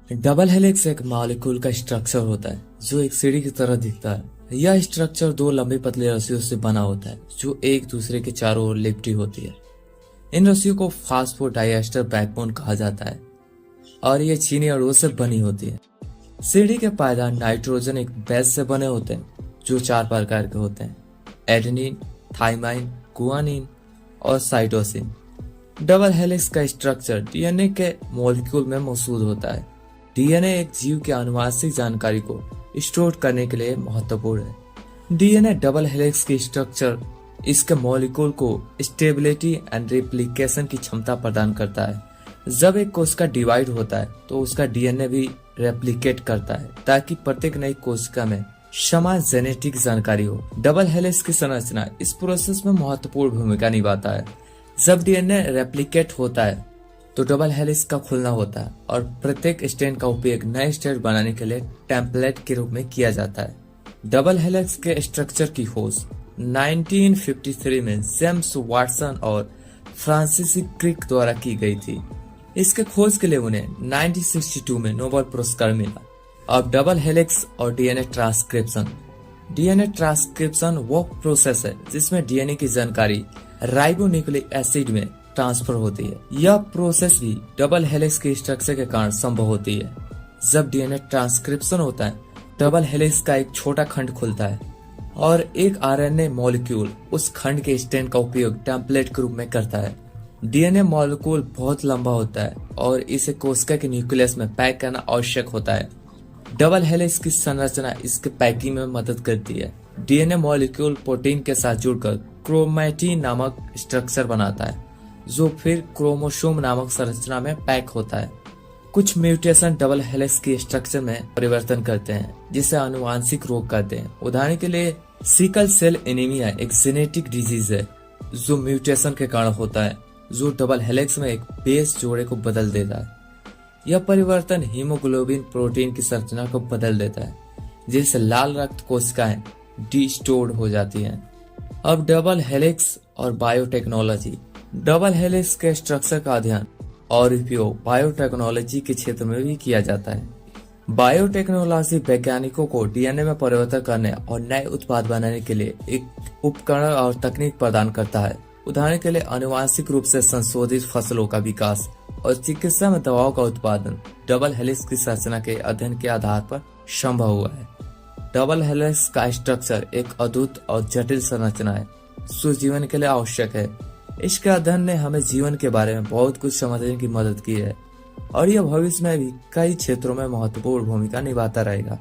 Double helix एक molecule का structure होता है जो एक सीढ़ी की तरह दिखता है। यह स्ट्रक्चर दो लंबी पतली रस्सियों से बना होता है जो एक दूसरे के चारों ओर लिपटी होती है। इन रस्सियों को फास्फोडाइएस्टर बैकबोन कहा जाता है और ये चीनी अणुओं से बनी होती है। सीढ़ी के पायदान नाइट्रोजन एक बेस से बने होते हैं जो 4 प्रकार के होते हैं: एडेनिन, थाइमाइन, गुआनिन और साइटोसिन। डबल हेलिक्स का स्ट्रक्चर डीएनए के मॉलिक्यूल में मौजूद होता है। डीएनए एक जीव की आनुवंशिक जानकारी को स्टोर करने के लिए महत्वपूर्ण है। डीएनए डबल हेलिक्स की स्ट्रक्चर इसके मॉलिक्यूल को स्टेबिलिटी एंड रेप्लिकेशन की क्षमता प्रदान करता है। जब एक कोशिका डिवाइड होता है तो उसका डीएनए भी रेप्लिकेट करता है ताकि प्रत्येक नई कोशिका में समान जेनेटिक जानकारी हो। डबल हेलिक्स की संरचना इस प्रोसेस में महत्वपूर्ण भूमिका निभाता है। जब डीएनए रेप्लिकेट होता है तो डबल हेलिक्स का खुलना होता है और प्रत्येक स्ट्रैंड का उपयोग नए स्ट्रैंड बनाने के लिए टेम्पलेट के रूप में किया जाता है। डबल हेलिक्स के स्ट्रक्चर की खोज 1953 में जेम्स वाटसन और फ्रांसिस क्रिक द्वारा की गई थी। इसके खोज के लिए उन्हें 1962 में नोबेल पुरस्कार मिला। अब डबल हेलिक्स और डीएनए ट्रांसक्रिप्शन। डीएनए ट्रांसक्रिप्शन वो प्रोसेस है जिसमें डीएनए की जानकारी राइबोन्यूक्लिक एसिड में ट्रांसफर होती है। यह प्रोसेस भी डबल हेलिक्स के स्ट्रक्चर के कारण संभव होती है। जब डीएनए ट्रांसक्रिप्शन होता है, डबल हेलिक्स का एक छोटा खंड खुलता है और एक आरएनए मॉलिक्यूल उस खंड के स्ट्रैंड का उपयोग टेम्पलेट के रूप में करता है। डीएनए मॉलिक्यूल बहुत लंबा होता है और इसे कोशिका के न्यूक्लियस में पैक करना आवश्यक होता है। डबल हेलिक्स की संरचना इसके पैकिंग में मदद करती है। डीएनए मॉलिक्यूल प्रोटीन के साथ जुड़कर क्रोमैटिन नामक स्ट्रक्चर बनाता है जो फिर क्रोमोसोम नामक संरचना में पैक होता है। कुछ म्यूटेशन डबल हेलिक्स की स्ट्रक्चर में परिवर्तन करते हैं जिसे आनुवांशिक रोग कहते हैं। उदाहरण के लिए सिकल सेल एनीमिया एक जेनेटिक डिजीज है जो म्यूटेशन के कारण होता है जो डबल हेलिक्स में एक बेस जोड़े को बदल देता है। यह परिवर्तन हीमोग्लोबिन प्रोटीन की संरचना को बदल देता है जिससे लाल रक्त कोशिकाएं डिस्टोर्ड हो जाती हैं। अब डबल हेलिक्स और बायोटेक्नोलॉजी। डबल हेलिक्स के स्ट्रक्चर का अध्ययन और उपयोग बायोटेक्नोलॉजी के क्षेत्र में भी किया जाता है। बायोटेक्नोलॉजी वैज्ञानिकों को डीएनए में परिवर्तन करने और नए उत्पाद बनाने के लिए एक उपकरण और तकनीक प्रदान करता है। उदाहरण के लिए आनुवांशिक रूप से संशोधित फसलों का विकास और चिकित्सा में दवाओं का उत्पादन डबल हेलिक्स की संरचना के अध्ययन के आधार पर संभव हुआ है। डबल हेलिक्स का स्ट्रक्चर एक अद्भुत और जटिल संरचना है जो जीवन के लिए आवश्यक है। इसके अध्ययन ने हमें जीवन के बारे में बहुत कुछ समझने की मदद की है और यह भविष्य में भी कई क्षेत्रों में महत्वपूर्ण भूमिका निभाता रहेगा।